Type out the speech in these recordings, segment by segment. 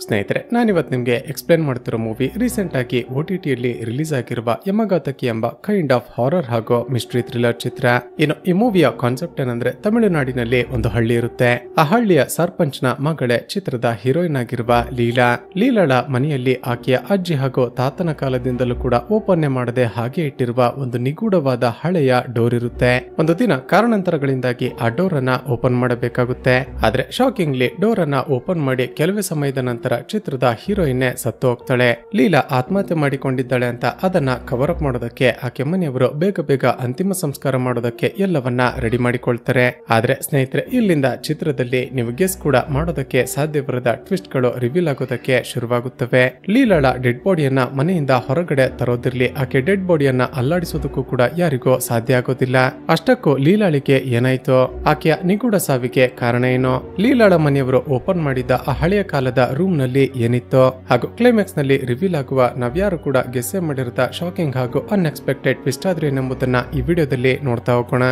ಸ್ನೇಹಿತರೆ, ನಾನಿವತ್ತು ನಿಮಗೆ ಎಕ್ಸ್ಪ್ಲೇನ್ ಮಾಡ್ತಿರೋ ಮೂವಿ ರೀಸೆಂಟ್ ಆಗಿ OTTಯಲ್ಲಿ ರಿಲೀಸ್ ಆಗಿರುವ ಯಮಗಾತಕಿ ಎಂಬ ಕೈಂಡ್ ಆಫ್ ಹಾರರ್ ಹಾಗೂ ಮಿಸ್ಟ್ರಿ ಥ್ರಿಲ್ಲರ್ ಚಿತ್ರ. ಇನ್ನು ಈ ಮೂವಿಯ ಕಾನ್ಸೆಪ್ಟ್ ಏನಂದ್ರೆ, ತಮಿಳುನಾಡಿನಲ್ಲಿ ಒಂದು ಹಳ್ಳಿ ಇರುತ್ತೆ. ಆ ಹಳ್ಳಿಯ ಸರ್ಪಂಚ್ನ ಮಗಳೇ ಚಿತ್ರದ ಹೀರೋಯಿನ್ ಆಗಿರುವ ಲೀಲಾ. ಲೀಲಾಳ ಮನೆಯಲ್ಲಿ ಆಕೆಯ ಅಜ್ಜಿ ಹಾಗೂ ತಾತನ ಕಾಲದಿಂದಲೂ ಕೂಡ ಓಪನ್ ಮಾಡದೆ ಹಾಗೆ ಇಟ್ಟಿರುವ ಒಂದು ನಿಗೂಢವಾದ ಹಳೆಯ ಡೋರ್ ಇರುತ್ತೆ. ಒಂದು ದಿನ ಕಾರಣಾಂತರಗಳಿಂದಾಗಿ ಆ ಡೋರ್ ಅನ್ನ ಓಪನ್ ಮಾಡಬೇಕಾಗುತ್ತೆ. ಆದ್ರೆ ಶಾಕಿಂಗ್ಲಿ ಡೋರ್ ಅನ್ನ ಓಪನ್ ಮಾಡಿ ಕೆಲವೇ ಸಮಯದ ನಂತರ ಚಿತ್ರದ ಹೀರೋಯಿನ್ ಸತ್ತು ಹೋಗ್ತಾಳೆ. ಲೀಲಾ ಆತ್ಮಹತ್ಯೆ ಮಾಡಿಕೊಂಡಿದ್ದಾಳೆ ಅಂತ ಅದನ್ನ ಕವರ್ ಅಪ್ ಮಾಡೋದಕ್ಕೆ ಆಕೆ ಮನೆಯವರು ಬೇಗ ಅಂತಿಮ ಸಂಸ್ಕಾರ ಮಾಡೋದಕ್ಕೆ ಎಲ್ಲವನ್ನ ರೆಡಿ ಮಾಡಿಕೊಳ್ತಾರೆ. ಆದ್ರೆ ಸ್ನೇಹಿತರೆ, ಇಲ್ಲಿಂದ ಚಿತ್ರದಲ್ಲಿ ನೀವು ಗೆಸ್ ಕೂಡ ಮಾಡೋದಕ್ಕೆ ಸಾಧ್ಯವಿರದ ಟ್ವಿಸ್ಟ್ ಗಳು ರಿವೀಲ್ ಆಗೋದಕ್ಕೆ ಶುರುವಾಗುತ್ತವೆ. ಲೀಲಾಳ ಡೆಡ್ ಬಾಡಿಯನ್ನ ಮನೆಯಿಂದ ಹೊರಗಡೆ ತರೋದಿರ್ಲಿ, ಆಕೆ ಡೆಡ್ ಬಾಡಿಯನ್ನ ಅಲ್ಲಾಡಿಸೋದಕ್ಕೂ ಕೂಡ ಯಾರಿಗೂ ಸಾಧ್ಯ ಆಗೋದಿಲ್ಲ. ಅಷ್ಟಕ್ಕೂ ಲೀಲಾಳಿಗೆ ಏನಾಯ್ತು, ಆಕೆಯ ನಿಗೂಢ ಸಾವಿಗೆ ಕಾರಣ ಏನು, ಲೀಲಾಳ ಮನೆಯವರು ಓಪನ್ ಮಾಡಿದ್ದ ಆ ಹಳೆಯ ಕಾಲದ ರೂಮ್ ನಲ್ಲಿ ಏನಿತ್ತು ಹಾಗೂ ಕ್ಲೈಮ್ಯಾಕ್ಸ್ ನಲ್ಲಿ ರಿವೀಲ್ ಆಗುವ ನಾವ್ಯಾರು ಕೂಡ ಗೆಸ್ಸೆ ಮಾಡಿರದ ಶಾಕಿಂಗ್ ಹಾಗೂ ಅನ್ಎಕ್ಸ್ಪೆಕ್ಟೆಡ್ ಟ್ವಿಸ್ಟ್ ಆದ್ರೆ ಎಂಬುದನ್ನ ಈ ವಿಡಿಯೋದಲ್ಲಿ ನೋಡ್ತಾ ಹೋಗೋಣ.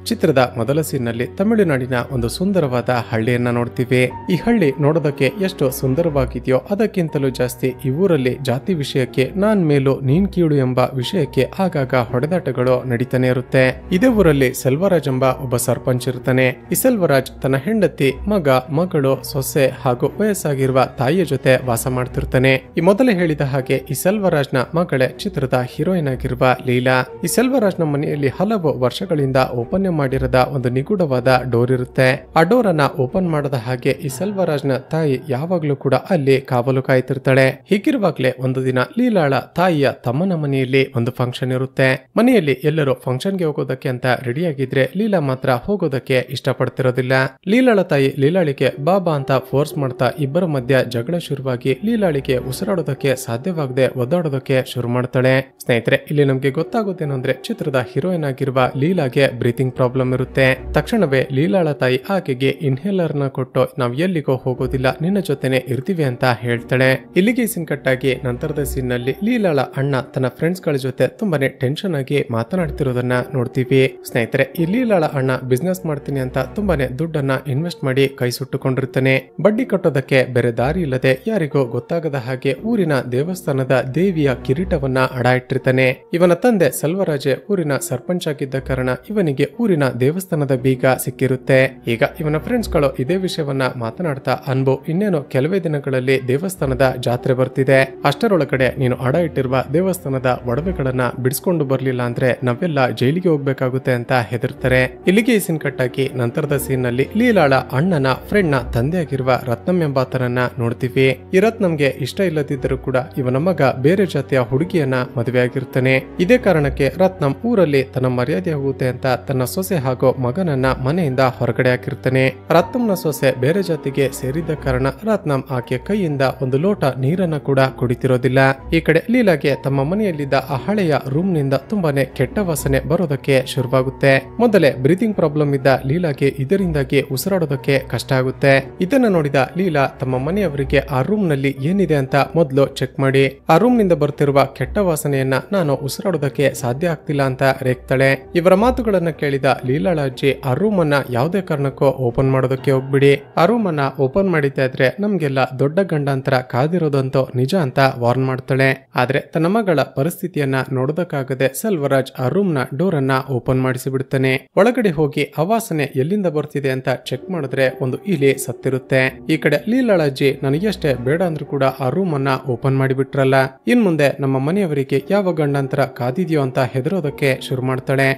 ಚಿತ್ರದ ಮೊದಲ ಸೀನ್ ನಲ್ಲಿ ತಮಿಳುನಾಡಿನ ಒಂದು ಸುಂದರವಾದ ಹಳ್ಳಿಯನ್ನ ನೋಡ್ತೀವಿ. ಈ ಹಳ್ಳಿ ನೋಡೋದಕ್ಕೆ ಎಷ್ಟು ಸುಂದರವಾಗಿದೆಯೋ ಅದಕ್ಕಿಂತಲೂ ಜಾಸ್ತಿ ಈ ಊರಲ್ಲಿ ಜಾತಿ ವಿಷಯಕ್ಕೆ ನಾನ್ ಮೇಲು ನೀನ್ ಕೀಳು ಎಂಬ ವಿಷಯಕ್ಕೆ ಆಗಾಗ ಹೊಡೆದಾಟಗಳು ನಡೀತಾನೆ ಇರುತ್ತೆ. ಇದೇ ಊರಲ್ಲಿ ಸೆಲ್ವರಾಜ್ ಎಂಬ ಒಬ್ಬ ಸರ್ಪಂಚ್ ಇರ್ತಾನೆ. ಈ ಸೆಲ್ವರಾಜ್ ತನ್ನ ಹೆಂಡತಿ, ಮಗ, ಮಗಳು, ಸೊಸೆ ಹಾಗೂ ವಯಸ್ಸಾಗಿರುವ ತಾಯಿಯ ಜೊತೆ ವಾಸ ಮಾಡ್ತಿರ್ತಾನೆ. ಈ ಮೊದಲೇ ಹೇಳಿದ ಹಾಗೆ ಈ ಸೆಲ್ವರಾಜ್ ನ ಮಗಳೇ ಚಿತ್ರದ ಹೀರೋಯಿನ್ ಆಗಿರುವ ಲೀಲಾ. ಈ ಸೆಲ್ವರಾಜ್ ನ ಮನೆಯಲ್ಲಿ ಹಲವು ವರ್ಷಗಳಿಂದ ಓಪನ್ ಮಾಡಿರದ ಒಂದು ನಿಗೂಢವಾದ ಡೋರ್ ಇರುತ್ತೆ. ಆ ಡೋರ್ ಅನ್ನ ಓಪನ್ ಮಾಡದ ಹಾಗೆ ಈ ಸೆಲ್ವರಾಜ್ ನ ತಾಯಿ ಯಾವಾಗ್ಲೂ ಕೂಡ ಅಲ್ಲಿ ಕಾವಲು ಕಾಯ್ತಿರ್ತಾಳೆ. ಹೀಗಿರುವಾಗ್ಲೇ ಒಂದು ದಿನ ಲೀಲಾಳ ತಾಯಿಯ ತಮ್ಮನ ಮನೆಯಲ್ಲಿ ಒಂದು ಫಂಕ್ಷನ್ ಇರುತ್ತೆ. ಮನೆಯಲ್ಲಿ ಎಲ್ಲರೂ ಫಂಕ್ಷನ್ ಗೆ ಹೋಗೋದಕ್ಕೆ ಅಂತ ರೆಡಿ ಆಗಿದ್ರೆ ಲೀಲಾ ಮಾತ್ರ ಹೋಗೋದಕ್ಕೆ ಇಷ್ಟಪಡ್ತಿರೋದಿಲ್ಲ. ಲೀಲಾಳ ತಾಯಿ ಲೀಲಾಳಿಗೆ ಬಾಬಾ ಅಂತ ಫೋರ್ಸ್ ಮಾಡ್ತಾ ಇಬ್ಬರ ಮಧ್ಯ ಜಗಳ ಶುರುವಾಗಿ ಲೀಲಾಳಿಗೆ ಉಸಿರಾಡೋದಕ್ಕೆ ಸಾಧ್ಯವಾಗದೆ ಒದ್ದಾಡೋದಕ್ಕೆ ಶುರು ಮಾಡ್ತಾಳೆ. ಸ್ನೇಹಿತರೆ, ಇಲ್ಲಿ ನಮ್ಗೆ ಗೊತ್ತಾಗೋದೇನಂದ್ರೆ, ಚಿತ್ರದ ಹೀರೋಯಿನ್ ಆಗಿರುವ ಲೀಲಾಗೆ ಬ್ರೀತಿಂಗ್ ಪ್ರಾಬ್ಲಮ್ ಇರುತ್ತೆ. ತಕ್ಷಣವೇ ಲೀಲಾಳ ತಾಯಿ ಆಕೆಗೆ ಇನ್ಹೇಲರ್ ನ ಕೊಟ್ಟು ನಾವ್ ಎಲ್ಲಿಗೋ ಹೋಗೋದಿಲ್ಲ, ನಿನ್ನ ಜೊತೆನೆ ಇರ್ತೀವಿ ಅಂತ ಹೇಳ್ತಾಳೆ. ಇಲ್ಲಿಗೆ ಸೀನ್ ಕಟ್ ಆಗಿ ನಂತರದ ಸೀನ್ ನಲ್ಲಿ ಲೀಲಾಳ ಅಣ್ಣ ತನ್ನ ಫ್ರೆಂಡ್ಸ್ ಗಳ ಜೊತೆ ತುಂಬಾನೇ ಟೆನ್ಷನ್ ಆಗಿ ಮಾತನಾಡ್ತಿರೋದನ್ನ ನೋಡ್ತೀವಿ. ಸ್ನೇಹಿತರೆ, ಈ ಲೀಲಾಳ ಅಣ್ಣ ಬಿಸ್ನೆಸ್ ಮಾಡ್ತೀನಿ ಅಂತ ತುಂಬಾನೇ ದುಡ್ಡನ್ನ ಇನ್ವೆಸ್ಟ್ ಮಾಡಿ ಕೈ ಸುಟ್ಟುಕೊಂಡಿರ್ತಾನೆ. ಬಡ್ಡಿ ಕಟ್ಟೋದಕ್ಕೆ ಬೇರೆ ದಾರಿ ಇಲ್ಲದೆ ಯಾರಿಗೂ ಗೊತ್ತಾಗದ ಹಾಗೆ ಊರಿನ ದೇವಸ್ಥಾನದ ದೇವಿಯ ಕಿರೀಟವನ್ನ ಅಡ ಇಟ್ಟಿರ್ತಾನೆ. ಇವನ ತಂದೆ ಸೆಲ್ವರಾಜೆ ಊರಿನ ಸರ್ಪಂಚ್ ಆಗಿದ್ದ ಕಾರಣ ಇವನಿಗೆ ಊರಿನ ದೇವಸ್ಥಾನದ ಬೀಗ ಸಿಕ್ಕಿರುತ್ತೆ. ಈಗ ಇವನ ಫ್ರೆಂಡ್ಸ್ ಗಳು ಇದೇ ವಿಷಯವನ್ನ ಮಾತನಾಡ್ತಾ, ಅನ್ಬು ಇನ್ನೇನು ಕೆಲವೇ ದಿನಗಳಲ್ಲಿ ದೇವಸ್ಥಾನದ ಜಾತ್ರೆ ಬರ್ತಿದೆ, ಅಷ್ಟರೊಳಗಡೆ ನೀನು ಅಡ ಇಟ್ಟಿರುವ ದೇವಸ್ಥಾನದ ಒಡವೆಗಳನ್ನ ಬಿಡಿಸ್ಕೊಂಡು ಬರ್ಲಿಲ್ಲ ಅಂದ್ರೆ ನಾವೆಲ್ಲ ಜೈಲಿಗೆ ಹೋಗ್ಬೇಕಾಗುತ್ತೆ ಅಂತ ಹೆದರ್ತಾರೆ. ಇಲ್ಲಿಗೆ ಈ ಸೀನ್ ಕಟ್ಟಾಗಿ ನಂತರದ ಸೀನ್ ನಲ್ಲಿ ಲೀಲಾಳ ಅಣ್ಣನ ಫ್ರೆಂಡ್ ನ ತಂದೆಯಾಗಿರುವ ರತ್ನಂ ಎಂಬಾತನನ್ನ ನೋಡ್ತೀವಿ. ಈ ರತ್ನಂಗೆ ಇಷ್ಟ ಇಲ್ಲದಿದ್ದರೂ ಕೂಡ ಇವನ ಮಗ ಬೇರೆ ಜಾತಿಯ ಹುಡುಗಿಯನ್ನ ಮದುವೆ ಆಗಿರ್ತಾನೆ. ಇದೇ ಕಾರಣಕ್ಕೆ ರತ್ನಂ ಊರಲ್ಲಿ ತನ್ನ ಮರ್ಯಾದೆ ಹೋಗುತ್ತೆ ಅಂತ ತನ್ನ ಸೊಸೆ ಹಾಗೂ ಮಗನನ್ನ ಮನೆಯಿಂದ ಹೊರಗಡೆ ಹಾಕಿರ್ತಾನೆ. ರತ್ನಂನ ಸೊಸೆ ಬೇರೆ ಜಾತಿಗೆ ಸೇರಿದ್ದ ಕಾರಣ ರತ್ನಂ ಆಕೆ ಕೈಯಿಂದ ಒಂದು ಲೋಟ ನೀರನ್ನ ಕೂಡ ಕುಡಿತಿರೋದಿಲ್ಲ. ಈ ಕಡೆ ಲೀಲಾಗೆ ತಮ್ಮ ಮನೆಯಲ್ಲಿದ್ದ ಆ ಹಳೆಯ ರೂಮ್ ನಿಂದ ತುಂಬಾನೇ ಕೆಟ್ಟ ವಾಸನೆ ಬರೋದಕ್ಕೆ ಶುರುವಾಗುತ್ತೆ. ಮೊದಲೇ ಬ್ರೀತಿಂಗ್ ಪ್ರಾಬ್ಲಮ್ ಇದ್ದ ಲೀಲಾಗೆ ಇದರಿಂದಾಗಿ ಉಸಿರಾಡೋದಕ್ಕೆ ಕಷ್ಟ ಆಗುತ್ತೆ. ಇದನ್ನ ನೋಡಿದ ಲೀಲಾ ತಮ್ಮ ಮನೆಯವರಿಗೆ ಆ ರೂಮ್ ನಲ್ಲಿ ಏನಿದೆ ಅಂತ ಮೊದಲು ಚೆಕ್ ಮಾಡಿ, ಆ ರೂಮ್ ನಿಂದ ಬರ್ತಿರುವ ಕೆಟ್ಟ ವಾಸನೆಯನ್ನ ನಾನು ಉಸಿರಾಡೋದಕ್ಕೆ ಸಾಧ್ಯ ಆಗ್ತಿಲ್ಲ ಅಂತ ರೇಗ್ತಾಳೆ. ಇವರ ಮಾತುಗಳನ್ನ ಕೇಳಿದ ಲೀಲಾಳ ಅಜ್ಜಿ, ಆ ರೂಮ್ ಅನ್ನ ಯಾವುದೇ ಕಾರಣಕ್ಕೂ ಓಪನ್ ಮಾಡೋದಕ್ಕೆ ಹೋಗ್ಬಿಡಿ, ಆ ರೂಮ್ ಅನ್ನ ಓಪನ್ ಮಾಡಿದ್ರೆ ನಮ್ಗೆಲ್ಲ ದೊಡ್ಡ ಗಂಡಾಂತರ ಕಾದಿರೋದಂತೂ ನಿಜ ಅಂತ ವಾರ್ನ್ ಮಾಡ್ತಾಳೆ. ಆದ್ರೆ ತನ್ನ ಮಗಳ ಪರಿಸ್ಥಿತಿಯನ್ನ ನೋಡೋದಕ್ಕಾಗದೆ ಸೆಲ್ವರಾಜ್ ಆ ರೂಮ್ ನ ಡೋರ್ ಅನ್ನ ಓಪನ್ ಮಾಡಿಸಿ ಬಿಡ್ತಾನೆ. ಒಳಗಡೆ ಹೋಗಿ ಆ ವಾಸನೆ ಎಲ್ಲಿಂದ ಬರ್ತಿದೆ ಅಂತ ಚೆಕ್ ಮಾಡಿದ್ರೆ ಒಂದು ಇಲಿ ಸತ್ತಿರುತ್ತೆ. ಈ ಕಡೆ ಲೀಲಾಳ ಅಜ್ಜಿ, ನನಗೆಷ್ಟೇ ಬೇಡ ಅಂದ್ರೂ ಕೂಡ ಆ ರೂಮ್ ಅನ್ನ ಓಪನ್ ಮಾಡಿಬಿಟ್ರಲ್ಲ, ಇನ್ ಮುಂದೆ ನಮ್ಮ ಮನೆಯವರಿಗೆ ಯಾವ ಗಂಡಾಂತರ ಕಾದಿದೆಯೋ ಅಂತ ಹೆದರೋದಕ್ಕೆ ಶುರು ಮಾಡ್ತಾಳೆ.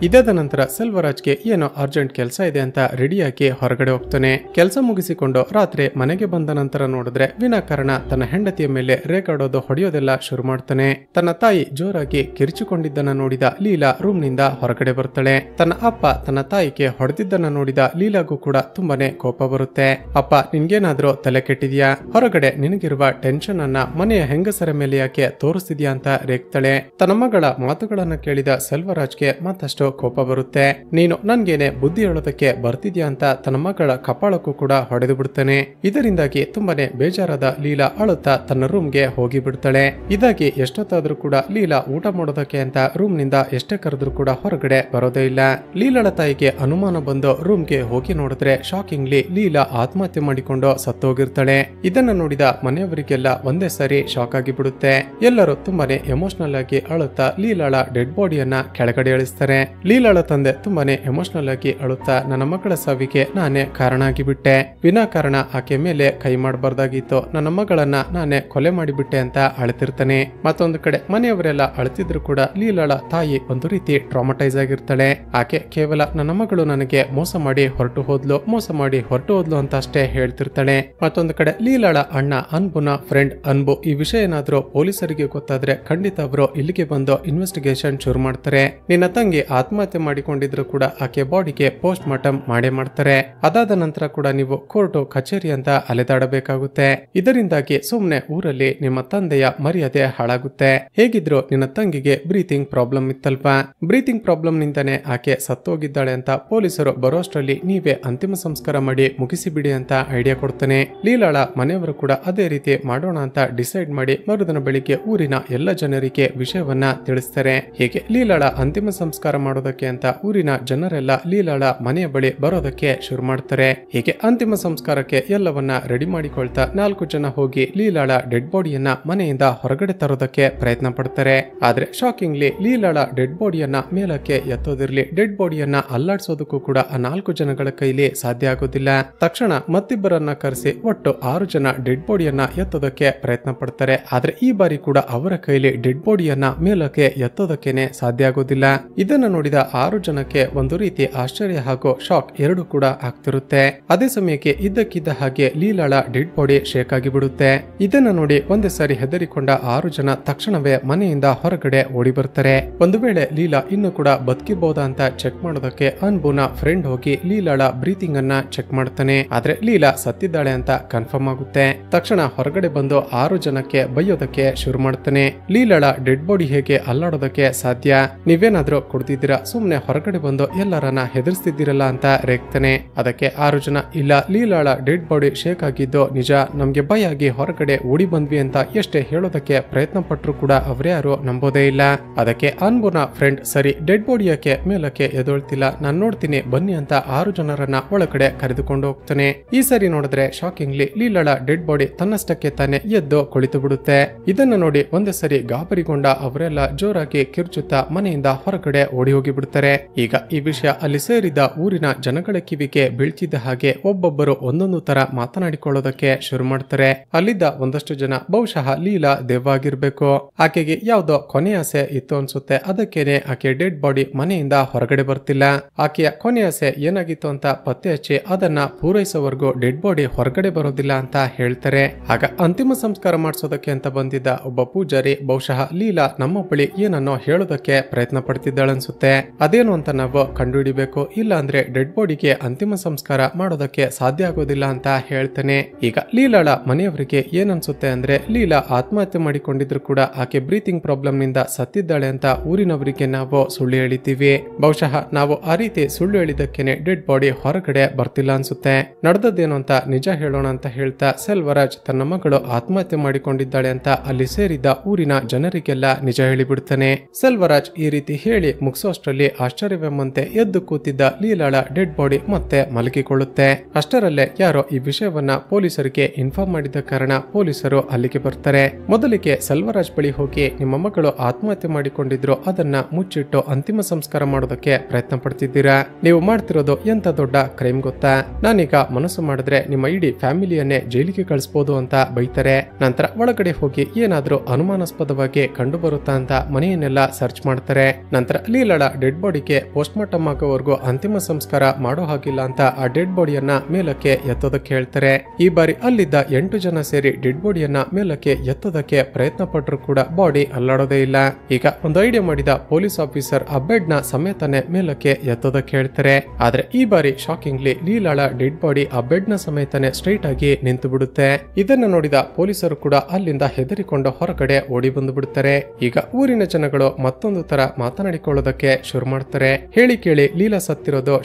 ಇದಾದ ನಂತರ ಸೆಲ್ವರಾಜ್ಗೆ ಏನೋ ಅರ್ಜೆಂಟ್ ಕೆಲಸ ಇದೆ ಅಂತ ರೆಡಿಯಾಗಿ ಹೊರಗಡೆ ಹೋಗ್ತಾನೆ. ಕೆಲಸ ಮುಗಿಸಿಕೊಂಡು ರಾತ್ರಿ ಮನೆಗೆ ಬಂದ ನಂತರ ನೋಡಿದ್ರೆ ವಿನಾಕಾರಣ ತನ್ನ ಹೆಂಡತಿಯ ಮೇಲೆ ರೇಗಾಡೋದು ಹೊಡೆಯೋದೆಲ್ಲ ಶುರು ಮಾಡ್ತಾನೆ. ತನ್ನ ತಾಯಿ ಜೋರಾಗಿ ಕಿರಿಚಿಕೊಂಡಿದ್ದನ್ನ ನೋಡಿದ ಲೀಲಾ ರೂಮ್ ನಿಂದ ಹೊರಗಡೆ ಬರ್ತಾಳೆ. ತನ್ನ ಅಪ್ಪ ತನ್ನ ತಾಯಿಗೆ ಹೊಡೆದಿದ್ದನ್ನ ನೋಡಿದ ಲೀಲಾಗೂ ಕೂಡ ತುಂಬಾನೇ ಕೋಪ ಬರುತ್ತೆ. ಅಪ್ಪ, ನಿನ್ಗೇನಾದ್ರೂ ತಲೆ ಕೆಟ್ಟಿದ್ಯಾ, ಹೊರಗಡೆ ನಿನಗಿರುವ ಟೆನ್ಷನ್ ಅನ್ನ ಮನೆಯ ಹೆಂಗಸರ ಮೇಲೆ ಯಾಕೆ ತೋರಿಸ್ತಿದ್ಯಾ ಅಂತ ರೇಗ್ತಾಳೆ. ತನ್ನ ಮಗಳ ಮಾತುಗಳನ್ನ ಕೇಳಿದ ಸೆಲ್ವರಾಜ್ಗೆ ಮತ್ತಷ್ಟು ಕೋಪ ಬರುತ್ತೆ. ನೀನು ನನ್ಗೇನೆ ಬುದ್ಧಿ ಹೇಳೋದಕ್ಕೆ ಬರ್ತಿದ್ಯಾ ಅಂತ ತನ್ನ ಮಗಳ ಕಪಾಳಕ್ಕೂ ಕೂಡ ಹೊಡೆದು ಬಿಡ್ತಾನೆ. ಇದರಿಂದಾಗಿ ತುಂಬಾನೇ ಬೇಜಾರಾದ ಲೀಲಾ ಅಳುತ್ತಾ ತನ್ನ ರೂಮ್ಗೆ ಹೋಗಿ ಬಿಡ್ತಾಳೆ. ಇದಾಗಿ ಎಷ್ಟೊತ್ತಾದ್ರೂ ಕೂಡ ಲೀಲಾ ಊಟ ಮಾಡೋದಕ್ಕೆ ಅಂತ ರೂಮ್ ನಿಂದ ಎಷ್ಟೇ ಕರೆದ್ರೂ ಕೂಡ ಹೊರಗಡೆ ಬರೋದೇ ಇಲ್ಲ. ಲೀಲಾಳ ತಾಯಿಗೆ ಅನುಮಾನ ಬಂದು ರೂಮ್ಗೆ ಹೋಗಿ ನೋಡಿದ್ರೆ ಶಾಕಿಂಗ್ಲಿ ಲೀಲಾ ಆತ್ಮಹತ್ಯೆ ಮಾಡಿಕೊಂಡು ಸತ್ತೋಗಿರ್ತಾಳೆ. ಇದನ್ನ ನೋಡಿದ ಮನೆಯವರಿಗೆಲ್ಲ ಒಂದೇ ಸಾರಿ ಶಾಕ್ ಆಗಿ ಬಿಡುತ್ತೆ. ಎಲ್ಲರೂ ತುಂಬಾನೇ ಎಮೋಷನಲ್ ಆಗಿ ಅಳುತ್ತಾ ಲೀಲಾಳ ಡೆಡ್ ಬಾಡಿಯನ್ನ ಕೆಳಗಡೆ ಇಳಿಸ್ತಾರೆ. ಲೀಲಾಳ ತಂದೆ ತುಂಬಾನೇ ಎಮೋಷನಲ್ ಆಗಿ ಅಳುತ್ತಾ ನನ್ನ ಮಗಳ ಸಾವಿಗೆ ನಾನೇ ಕಾರಣ ಆಗಿಬಿಟ್ಟೆ, ವಿನಾಕಾರಣ ಆಕೆ ಮೇಲೆ ಕೈ ಮಾಡಬಾರ್ದಾಗಿತ್ತು, ನನ್ನ ಮಗಳನ್ನ ನಾನೇ ಕೊಲೆ ಮಾಡಿಬಿಟ್ಟೆ ಅಂತ ಅಳ್ತಿರ್ತಾನೆ. ಮತ್ತೊಂದು ಕಡೆ ಮನೆಯವರೆಲ್ಲ ಅಳ್ತಿದ್ರು ಕೂಡ ಲೀಲಾಳ ತಾಯಿ ಒಂದು ರೀತಿ ಟ್ರಾಮಟೈಸ್ ಆಗಿರ್ತಾಳೆ. ಆಕೆ ಕೇವಲ ನನ್ನ ಮಗಳು ನನಗೆ ಮೋಸ ಮಾಡಿ ಹೊರಟು ಹೋದ್ಲು ಅಂತ ಅಷ್ಟೇ ಹೇಳ್ತಿರ್ತಾಳೆ. ಮತ್ತೊಂದು ಕಡೆ ಲೀಲಾಳ ಅಣ್ಣ ಅನ್ಬುನ ಫ್ರೆಂಡ್ ಅನ್ಬು ಈ ವಿಷಯ ಏನಾದ್ರೂ ಪೊಲೀಸರಿಗೆ ಗೊತ್ತಾದ್ರೆ ಖಂಡಿತ ಅವರು ಇಲ್ಲಿಗೆ ಬಂದು ಇನ್ವೆಸ್ಟಿಗೇಷನ್ ಶುರು ಮಾಡ್ತಾರೆ. ನಿನ್ನ ತಂಗಿ ಆತ್ಮಹತ್ಯೆ ಮಾಡಿಕೊಂಡಿದ್ರು ಕೂಡ ಆಕೆ ಬಾಡಿಗೆ ಪೋಸ್ಟ್ ಮಾರ್ಟಮ್ ಮಾಡೇ ಮಾಡ್ತಾರೆ. ಅದಾದ ನಂತರ ಕೂಡ ನೀವು ಕೋರ್ಟು ಕಚೇರಿ ಅಂತ ಅಲೆದಾಡಬೇಕಾಗುತ್ತೆ. ಇದರಿಂದಾಗಿ ಸುಮ್ನೆ ಊರಲ್ಲಿ ನಿಮ್ಮ ತಂದೆಯ ಮರ್ಯಾದೆ ಹಾಳಾಗುತ್ತೆ. ಹೇಗಿದ್ರು ನಿನ್ನ ತಂಗಿಗೆ ಬ್ರೀತಿಂಗ್ ಪ್ರಾಬ್ಲಮ್ ಇತ್ತಲ್ವಾ, ಬ್ರೀತಿಂಗ್ ಪ್ರಾಬ್ಲಮ್ ನಿಂದಾನೆ ಆಕೆ ಸತ್ತೋಗಿದ್ದಾಳೆ ಅಂತ ಪೊಲೀಸರು ಬರೋಷ್ಟರಲ್ಲಿ ನೀವೇ ಅಂತಿಮ ಸಂಸ್ಕಾರ ಮಾಡಿ ಮುಗಿಸಿಬಿಡಿ ಅಂತ ಐಡಿಯಾ ಕೊಡ್ತಾನೆ. ಲೀಲಾಳ ಮನೆಯವರು ಕೂಡ ಅದೇ ರೀತಿ ಮಾಡೋಣ ಅಂತ ಡಿಸೈಡ್ ಮಾಡಿ ಮರುದಿನ ಬೆಳಿಗ್ಗೆ ಊರಿನ ಎಲ್ಲ ಜನರಿಗೆ ವಿಷಯವನ್ನ ತಿಳಿಸ್ತಾರೆ. ಹೀಗೆ ಲೀಲಾಳ ಅಂತಿಮ ಸಂಸ್ಕಾರ ಮಾಡೋದಕ್ಕೆ ಅಂತ ಊರಿನ ಜನರೆಲ್ಲ ಲೀಲಾಳ ಮನೆಯ ಬಳಿ ಬರೋದಕ್ಕೆ ಶುರು ಮಾಡ್ತಾರೆ. ಹೀಗೆ ಅಂತಿಮ ಸಂಸ್ಕಾರಕ್ಕೆ ಎಲ್ಲವನ್ನ ರೆಡಿ ಮಾಡಿಕೊಳ್ತಾ 4 ಜನ ಹೋಗಿ ಲೀಲಾಳ ಡೆಡ್ ಬಾಡಿಯನ್ನ ಮನೆಯಿಂದ ಹೊರಗಡೆ ತರೋದಕ್ಕೆ ಪ್ರಯತ್ನ ಪಡ್ತಾರೆ. ಆದ್ರೆ ಶಾಕಿಂಗ್ಲಿ ಲೀಲಾಳ ಡೆಡ್ ಬಾಡಿಯನ್ನ ಮೇಲಕ್ಕೆ ಎತ್ತೋದಿರ್ಲಿ, ಡೆಡ್ ಬಾಡಿಯನ್ನ ಅಲ್ಲಾಡ್ಸೋದಕ್ಕೂ ಕೂಡ ಆ 4 ಜನಗಳ ಕೈಲಿ ಸಾಧ್ಯ ಆಗೋದಿಲ್ಲ. ತಕ್ಷಣ ಮತ್ತಿಬ್ಬರನ್ನ ಕರೆಸಿ ಒಟ್ಟು 6 ಜನ ಡೆಡ್ ಬಾಡಿಯನ್ನ ಎತ್ತೋದಕ್ಕೆ ಪ್ರಯತ್ನ ಪಡ್ತಾರೆ. ಆದ್ರೆ ಈ ಬಾರಿ ಕೂಡ ಅವರ ಕೈಲಿ ಡೆಡ್ ಬಾಡಿಯನ್ನ ಮೇಲಕ್ಕೆ ಎತ್ತೋದಕ್ಕೇನೆ ಸಾಧ್ಯ ಆಗೋದಿಲ್ಲ. ಇದನ್ನ ನೋಡಿದ 6 ಜನಕ್ಕೆ ಒಂದು ರೀತಿ ಆಶ್ಚರ್ಯ ಹಾಗೂ ಶಾಕ್ ಎರಡು ಕೂಡ ಆಗ್ತಿರುತ್ತೆ. ಅದೇ ಸಮಯಕ್ಕೆ ಇದ್ದಕ್ಕಿದ್ದ ಹಾಗೆ ಲೀಲಾಳ ಡೆಡ್ ಬಾಡಿ ಶೇಕ್ ಆಗಿ ಬಿಡುತ್ತೆ. ಇದನ್ನ ನೋಡಿ ಒಂದೇ ಸಾರಿ ಹೆದರಿಕೊಂಡ 6 ಜನ ತಕ್ಷಣವೇ ಮನೆಯಿಂದ ಹೊರಗಡೆ ಓಡಿ ಬರ್ತಾರೆ. ಒಂದು ವೇಳೆ ಲೀಲಾ ಇನ್ನು ಕೂಡ ಬದುಕಿಬಹುದಾ ಅಂತ ಚೆಕ್ ಮಾಡೋದಕ್ಕೆ ಅನ್ಬುನ ಫ್ರೆಂಡ್ ಹೋಗಿ ಲೀಲಾಳ ಬ್ರೀತಿಂಗ್ ಅನ್ನ ಚೆಕ್ ಮಾಡ್ತಾನೆ. ಆದ್ರೆ ಲೀಲಾ ಸತ್ತಿದ್ದಾಳೆ ಅಂತ ಕನ್ಫರ್ಮ್ ಆಗುತ್ತೆ. ತಕ್ಷಣ ಹೊರಗಡೆ ಬಂದು 6 ಜನಕ್ಕೆ ಬೈಯೋದಕ್ಕೆ ಶುರು ಮಾಡ್ತಾನೆ. ಲೀಲಾಳ ಡೆಡ್ ಬಾಡಿ ಹೇಗೆ ಅಲ್ಲಾಡೋದಕ್ಕೆ ಸಾಧ್ಯ, ನೀವೇನಾದ್ರೂ ಕುಡ್ದಿದ್ದೀರಾ, ಸುಮ್ನೆ ಹೊರಗಡೆ ಬಂದು ಎಲ್ಲರನ್ನ ಹೆದರ್ಸ್ತಿದ್ದೀರಲ್ಲ ಅಂತ ರೇಗ್ತಾನೆ. ಅದಕ್ಕೆ 6 ಜನ ಇಲ್ಲ, ಲೀಲಾಳ ಡೆಡ್ ಬಾಡಿ ಶೇಕ್ ಆಗಿದ್ದು ನಿಜ, ನಮ್ಗೆ ಭಯ ಆಗಿ ಹೊರಗಡೆ ಓಡಿ ಬಂದ್ವಿ ಅಂತ ಎಷ್ಟೇ ಹೇಳೋದಕ್ಕೆ ಪ್ರಯತ್ನ ಪಟ್ರು ಕೂಡ ಅವ್ರ್ಯಾರು ನಂಬೋದೇ ಇಲ್ಲ. ಅದಕ್ಕೆ ಅನ್ಬುನ ಫ್ರೆಂಡ್ ಸರಿ ಡೆಡ್ ಬಾಡಿ ಯಾಕೆ ಮೇಲಕ್ಕೆ ಎದೊಳ್ತಿಲ್ಲ, ನಾನ್ ನೋಡ್ತೀನಿ ಬನ್ನಿ ಅಂತ 6 ಜನರನ್ನ ಒಳಗಡೆ ಕರೆದುಕೊಂಡು ಹೋಗ್ತಾನೆ. ಈ ಸರಿ ನೋಡಿದ್ರೆ ಶಾಕಿಂಗ್ಲಿ ಲೀಲಾಳ ಡೆಡ್ ಬಾಡಿ ತನ್ನಷ್ಟಕ್ಕೆ ತಾನೆ ಎದ್ದು ಕುಳಿತು ಬಿಡುತ್ತೆ. ಇದನ್ನ ನೋಡಿ ಒಂದೇ ಸರಿ ಗಾಬರಿಗೊಂಡ ಅವರೆಲ್ಲ ಜೋರಾಗಿ ಕಿರ್ಚುತ್ತಾ ಮನೆಯಿಂದ ಹೊರಗಡೆ ಓಡಿ ಹೋಗಿ ಬಿಡ್ತಾರೆ. ಈಗ ಈ ವಿಷಯ ಅಲ್ಲಿ ಸೇರಿದ ಊರಿನ ಜನಗಳ ಕಿವಿಗೆ ಬೀಳ್ತಿದ್ದ ಹಾಗೆ ಒಬ್ಬೊಬ್ಬರು ಒಂದೊಂದು ತರ ಮಾತನಾಡಿಕೊಳ್ಳೋದಕ್ಕೆ ಶುರು ಮಾಡ್ತಾರೆ. ಅಲ್ಲಿದ್ದ ಒಂದಷ್ಟು ಜನ ಬಹುಶಃ ಲೀಲಾ ದೆವ್ವ ಆಗಿರ್ಬೇಕು, ಆಕೆಗೆ ಯಾವ್ದೋ ಕೊನೆ ಆಸೆ ಇತ್ತು ಅನ್ಸುತ್ತೆ, ಅದಕ್ಕೇನೆ ಆಕೆ ಡೆಡ್ ಬಾಡಿ ಮನೆಯಿಂದ ಹೊರಗಡೆ ಬರ್ತಿಲ್ಲ. ಆಕೆಯ ಕೊನೆ ಆಸೆ ಏನಾಗಿತ್ತು ಅಂತ ಪತ್ತೆ ಹಚ್ಚಿ ಅದನ್ನ ಪೂರೈಸೋವರೆಗೂ ಡೆಡ್ ಬಾಡಿ ಹೊರಗಡೆ ಬರೋದಿಲ್ಲ ಅಂತ ಹೇಳ್ತಾರೆ. ಆಗ ಅಂತಿಮ ಸಂಸ್ಕಾರ ಮಾಡಿಸೋದಕ್ಕೆ ಅಂತ ಬಂದಿದ್ದ ಒಬ್ಬ ಪೂಜಾರಿ ಬಹುಶಃ ಲೀಲಾ ನಮ್ಮ ಬಳಿ ಏನನ್ನೋ ಹೇಳೋದಕ್ಕೆ ಪ್ರಯತ್ನ ಪಡ್ತಿದ್ದಾಳನ್ಸುತ್ತೆ, ಅದೇನು ಅಂತ ನಾವು ಕಂಡುಹಿಡಿಬೇಕು, ಇಲ್ಲ ಅಂದ್ರೆ ಡೆಡ್ ಬಾಡಿಗೆ ಅಂತಿಮ ಸಂಸ್ಕಾರ ಮಾಡೋದಕ್ಕೆ ಸಾಧ್ಯ ಆಗೋದಿಲ್ಲ ಅಂತ ಹೇಳ್ತಾನೆ. ಈಗ ಲೀಲಾಳ ಮನೆಯವರಿಗೆ ಏನನ್ಸುತ್ತೆ ಅಂದ್ರೆ ಲೀಲಾ ಆತ್ಮಹತ್ಯೆ ಮಾಡಿಕೊಂಡಿದ್ರು ಕೂಡ ಆಕೆ ಬ್ರೀತಿಂಗ್ ಪ್ರಾಬ್ಲಮ್ ನಿಂದ ಸತ್ತಿದ್ದಾಳೆ ಅಂತ ಊರಿನವರಿಗೆ ನಾವು ಸುಳ್ಳು ಹೇಳಿದ್ದೀವಿ, ಬಹುಶಃ ನಾವು ಆ ರೀತಿ ಸುಳ್ಳು ಹೇಳಿದಕ್ಕೇನೆ ಡೆಡ್ ಬಾಡಿ ಹೊರಗಡೆ ಬರ್ತಿಲ್ಲ ಅನ್ಸುತ್ತೆ, ನಡೆದದ್ದೇನು ಅಂತ ನಿಜ ಹೇಳೋಣ ಅಂತ ಹೇಳ್ತಾ ಸೆಲ್ವರಾಜ್ ತನ್ನ ಮಗಳು ಆತ್ಮಹತ್ಯೆ ಮಾಡಿಕೊಂಡಿದ್ದಾಳೆ ಅಂತ ಅಲ್ಲಿ ಸೇರಿದ್ದ ಊರಿನ ಜನರಿಗೆಲ್ಲ ನಿಜ ಹೇಳಿಬಿಡ್ತಾನೆ. ಸೆಲ್ವರಾಜ್ ಈ ರೀತಿ ಹೇಳಿ ಮುಗಿಸೋಷ್ಟರಲ್ಲಿ ಆಶ್ಚರ್ಯವೆಂಬಂತೆ ಎದ್ದು ಕೂತಿದ್ದ ಲೀಲಾಳ ಡೆಡ್ ಬಾಡಿ ಮತ್ತೆ ಮಲಗಿಕೊಳ್ಳುತ್ತೆ. ಅಷ್ಟರಲ್ಲೇ ಯಾರೋ ಈ ವಿಷಯವನ್ನ ಪೊಲೀಸರಿಗೆ ಇನ್ಫಾರ್ಮ್ ಮಾಡಿದ ಕಾರಣ ಪೊಲೀಸರು ಅಲ್ಲಿಗೆ ಬರ್ತಾರೆ. ಮೊದಲಿಗೆ ಸೆಲ್ವರಾಜ್ ಬಳಿ ಹೋಗಿ ನಿಮ್ಮ ಮಗಳು ಆತ್ಮಹತ್ಯೆ ಮಾಡಿಕೊಂಡಿದ್ರು, ಅದನ್ನ ಮುಚ್ಚಿಟ್ಟು ಅಂತಿಮ ಸಂಸ್ಕಾರ ಮಾಡೋದಕ್ಕೆ ಪ್ರಯತ್ನ ಪಡ್ತಿದ್ದೀರಾ, ನೀವು ಮಾಡ್ತಿರೋದು ಎಂತ ದೊಡ್ಡ ಕ್ರೈಮ್ ಗೊತ್ತಾ, ನಾನೀಗ ಮನಸ್ಸು ಮಾಡಿದ್ರೆ ನಿಮ್ಮ ಇಡೀ ಫ್ಯಾಮಿಲಿಯನ್ನೇ ಜೈಲಿಗೆ ಕಳಿಸಬಹುದು ಅಂತ ಬೈತಾರೆ. ನಂತರ ಒಳಗಡೆ ಹೋಗಿ ಏನಾದ್ರೂ ಅನುಮಾನಾಸ್ಪದವಾಗಿ ಕಂಡು ಬರುತ್ತಾ ಅಂತ ಮನೆಯನ್ನೆಲ್ಲ ಸರ್ಚ್ ಮಾಡ್ತಾರೆ. ನಂತರ ಲೀಲಾಳ ಡೆಡ್ ಬಾಡಿಗೆ ಪೋಸ್ಟ್ ಮಾರ್ಟಮ್ ಆಗೋವರೆಗೂ ಅಂತಿಮ ಸಂಸ್ಕಾರ ಮಾಡೋ ಹಾಗಿಲ್ಲ ಅಂತ ಆ ಡೆಡ್ ಬಾಡಿಯನ್ನ ಮೇಲಕ್ಕೆ ಎತ್ತೋದಕ್ಕೆ ಹೇಳ್ತಾರೆ. ಈ ಬಾರಿ ಅಲ್ಲಿದ್ದ 8 ಜನ ಸೇರಿ ಡೆಡ್ ಬಾಡಿಯನ್ನ ಮೇಲಕ್ಕೆ ಎತ್ತೋದಕ್ಕೆ ಪ್ರಯತ್ನ ಪಟ್ಟರು ಕೂಡ ಬಾಡಿ ಅಲ್ಲಾಡೋದೇ ಇಲ್ಲ. ಈಗ ಒಂದು ಐಡಿಯಾ ಮಾಡಿದ ಪೊಲೀಸ್ ಆಫೀಸರ್ ಆ ಬೆಡ್ ನ ಸಮೇತನೆ ಮೇಲಕ್ಕೆ ಎತ್ತೋದಕ್ಕೆ ಹೇಳ್ತಾರೆ. ಆದ್ರೆ ಈ ಬಾರಿ ಶಾಕಿಂಗ್ಲಿ ಲೀಲಾಳ ಡೆಡ್ ಬಾಡಿ ಆ ಬೆಡ್ ನ ಸಮೇತನೆ ಸ್ಟ್ರೈಟ್ ಆಗಿ ನಿಂತು ಬಿಡುತ್ತೆ. ಇದನ್ನ ನೋಡಿದ ಪೊಲೀಸರು ಕೂಡ ಅಲ್ಲಿಂದ ಹೆದರಿಕೊಂಡು ಹೊರಗಡೆ ಓಡಿ ಬಂದು ಬಿಡುತ್ತಾರೆ. ಈಗ ಊರಿನ ಜನಗಳು ಮತ್ತೊಂದು ತರ ಮಾತನಾಡಿಕೊಳ್ಳೋದಕ್ಕೆ ಶುರು ಮಾಡ್ತಾರೆ. ಹೇಳಿ ಕೇಳಿ ಲೀಲಾ ಸತ್ತಿರೋದು